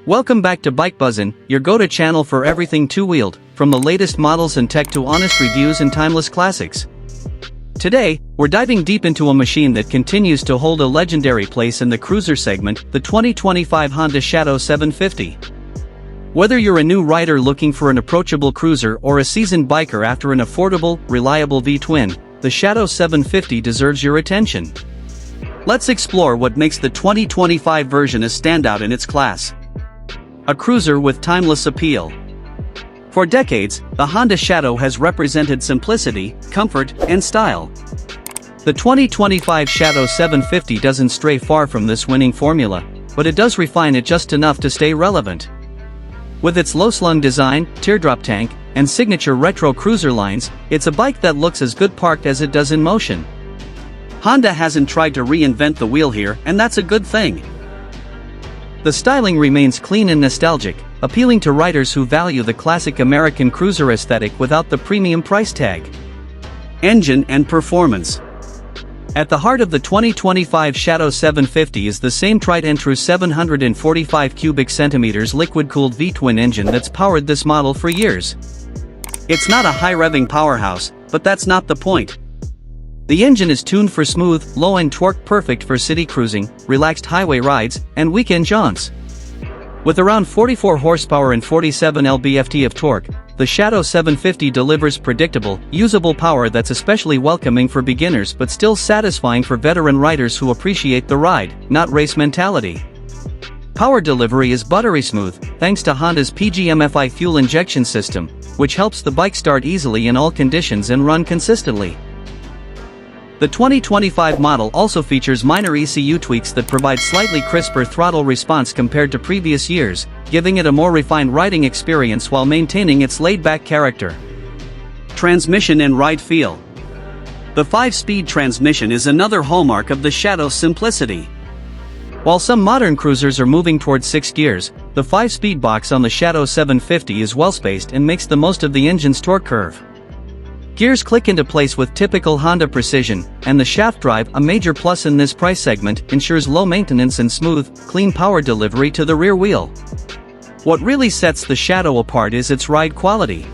Welcome back to Bike Buzzin', your go-to channel for everything two-wheeled, from the latest models and tech to honest reviews and timeless classics. Today, we're diving deep into a machine that continues to hold a legendary place in the cruiser segment, the 2025 Honda Shadow 750. Whether you're a new rider looking for an approachable cruiser or a seasoned biker after an affordable, reliable V-twin, the Shadow 750 deserves your attention. Let's explore what makes the 2025 version a standout in its class. A cruiser with timeless appeal. For decades, the Honda Shadow has represented simplicity, comfort, and style. The 2025 Shadow 750 doesn't stray far from this winning formula, but it does refine it just enough to stay relevant. With its low-slung design, teardrop tank, and signature retro cruiser lines, it's a bike that looks as good parked as it does in motion. Honda hasn't tried to reinvent the wheel here, and that's a good thing. The styling remains clean and nostalgic, appealing to riders who value the classic American cruiser aesthetic without the premium price tag. Engine and performance. At the heart of the 2025 Shadow 750 is the same tried-and-true 745 cubic centimeters liquid-cooled V-twin engine that's powered this model for years. It's not a high-revving powerhouse, but that's not the point. The engine is tuned for smooth, low-end torque, perfect for city cruising, relaxed highway rides, and weekend jaunts. With around 44 horsepower and 47 lb-ft of torque, the Shadow 750 delivers predictable, usable power that's especially welcoming for beginners but still satisfying for veteran riders who appreciate the ride, not race mentality. Power delivery is buttery smooth, thanks to Honda's PGMFI fuel injection system, which helps the bike start easily in all conditions and run consistently. The 2025 model also features minor ECU tweaks that provide slightly crisper throttle response compared to previous years, giving it a more refined riding experience while maintaining its laid-back character. Transmission and ride feel. The 5-speed transmission is another hallmark of the Shadow's simplicity. While some modern cruisers are moving towards 6 gears, the 5-speed box on the Shadow 750 is well-spaced and makes the most of the engine's torque curve. Gears click into place with typical Honda precision, and the shaft drive, a major plus in this price segment, ensures low maintenance and smooth, clean power delivery to the rear wheel. What really sets the Shadow apart is its ride quality.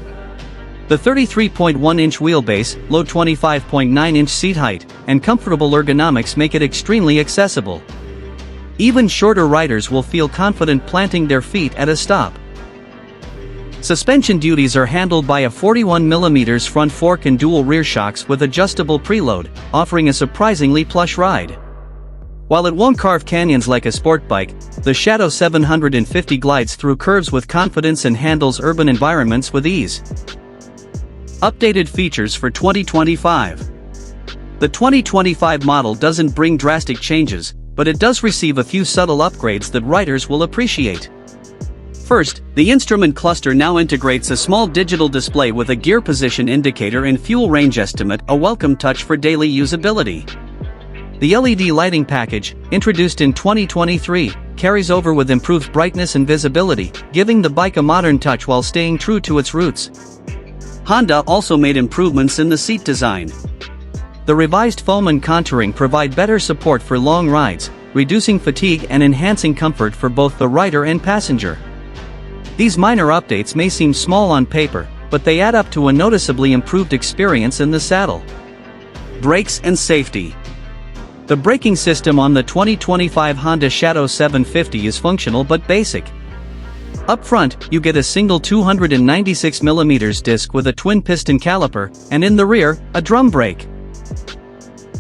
The 33.1-inch wheelbase, low 25.9-inch seat height, and comfortable ergonomics make it extremely accessible. Even shorter riders will feel confident planting their feet at a stop. Suspension duties are handled by a 41mm front fork and dual rear shocks with adjustable preload, offering a surprisingly plush ride. While it won't carve canyons like a sport bike, the Shadow 750 glides through curves with confidence and handles urban environments with ease. Updated features for 2025. The 2025 model doesn't bring drastic changes, but it does receive a few subtle upgrades that riders will appreciate. First, the instrument cluster now integrates a small digital display with a gear position indicator and fuel range estimate, a welcome touch for daily usability. The LED lighting package, introduced in 2023, carries over with improved brightness and visibility, giving the bike a modern touch while staying true to its roots. Honda also made improvements in the seat design. The revised foam and contouring provide better support for long rides, reducing fatigue and enhancing comfort for both the rider and passenger. These minor updates may seem small on paper, but they add up to a noticeably improved experience in the saddle. Brakes and safety. The braking system on the 2025 Honda Shadow 750 is functional but basic. Up front, you get a single 296mm disc with a twin-piston caliper, and in the rear, a drum brake.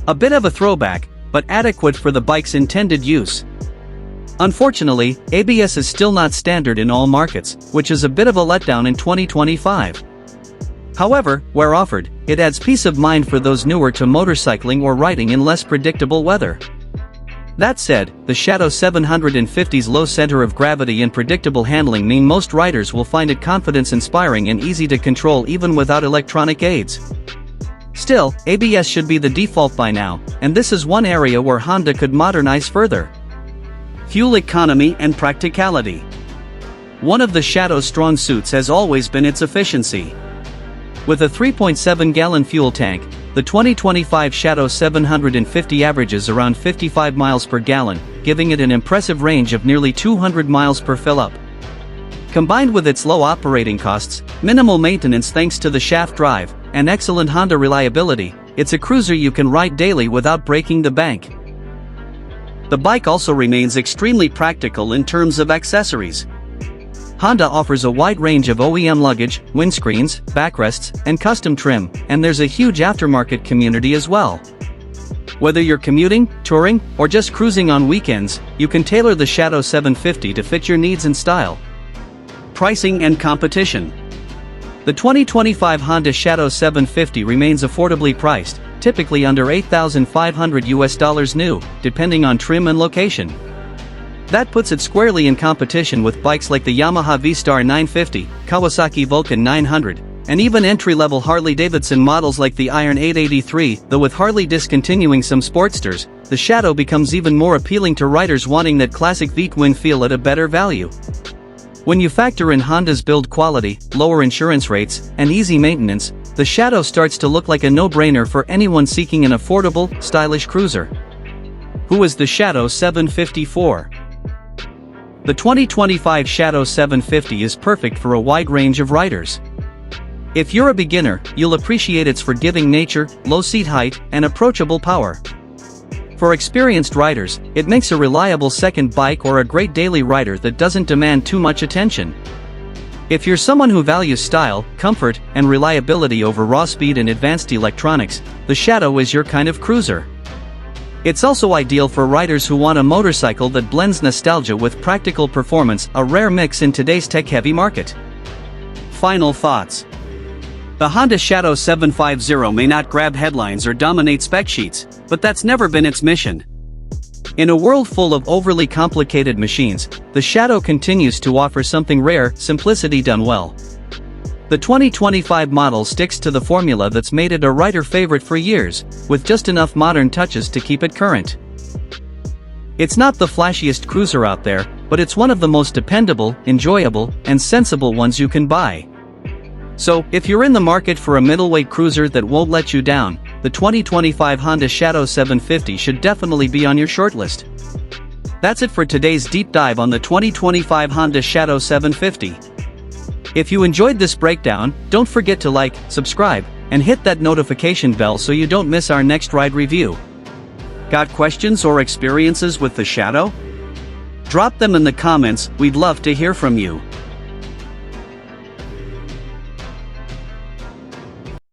A bit of a throwback, but adequate for the bike's intended use. Unfortunately, ABS is still not standard in all markets, which is a bit of a letdown in 2025. However, where offered, it adds peace of mind for those newer to motorcycling or riding in less predictable weather. That said, the Shadow 750's low center of gravity and predictable handling mean most riders will find it confidence-inspiring and easy to control even without electronic aids. Still, ABS should be the default by now, and this is one area where Honda could modernize further. Fuel economy and practicality. One of the Shadow's strong suits has always been its efficiency. With a 3.7-gallon fuel tank, the 2025 Shadow 750 averages around 55 miles per gallon, giving it an impressive range of nearly 200 miles per fill-up. Combined with its low operating costs, minimal maintenance thanks to the shaft drive, and excellent Honda reliability, it's a cruiser you can ride daily without breaking the bank. The bike also remains extremely practical in terms of accessories. Honda offers a wide range of OEM luggage, windscreens, backrests, and custom trim, and there's a huge aftermarket community as well. Whether you're commuting, touring, or just cruising on weekends, you can tailor the Shadow 750 to fit your needs and style. Pricing and competition. The 2025 Honda Shadow 750 remains affordably priced, typically under $8,500 new, depending on trim and location. That puts it squarely in competition with bikes like the Yamaha V-Star 950, Kawasaki Vulcan 900, and even entry-level Harley-Davidson models like the Iron 883. Though with Harley discontinuing some Sportsters, the Shadow becomes even more appealing to riders wanting that classic V-twin feel at a better value. When you factor in Honda's build quality, lower insurance rates, and easy maintenance, the Shadow starts to look like a no-brainer for anyone seeking an affordable, stylish cruiser. Who is the Shadow 750 for? The 2025 Shadow 750 is perfect for a wide range of riders. If you're a beginner, you'll appreciate its forgiving nature, low seat height, and approachable power. For experienced riders, it makes a reliable second bike or a great daily rider that doesn't demand too much attention. If you're someone who values style, comfort, and reliability over raw speed and advanced electronics, the Shadow is your kind of cruiser. It's also ideal for riders who want a motorcycle that blends nostalgia with practical performance, a rare mix in today's tech-heavy market. Final thoughts. The Honda Shadow 750 may not grab headlines or dominate spec sheets, but that's never been its mission. In a world full of overly complicated machines, the Shadow continues to offer something rare: simplicity done well. The 2025 model sticks to the formula that's made it a rider favorite for years, with just enough modern touches to keep it current. It's not the flashiest cruiser out there, but it's one of the most dependable, enjoyable, and sensible ones you can buy. So, if you're in the market for a middleweight cruiser that won't let you down, the 2025 Honda Shadow 750 should definitely be on your shortlist. That's it for today's deep dive on the 2025 Honda Shadow 750. If you enjoyed this breakdown, don't forget to like, subscribe, and hit that notification bell so you don't miss our next ride review. Got questions or experiences with the Shadow? Drop them in the comments, we'd love to hear from you.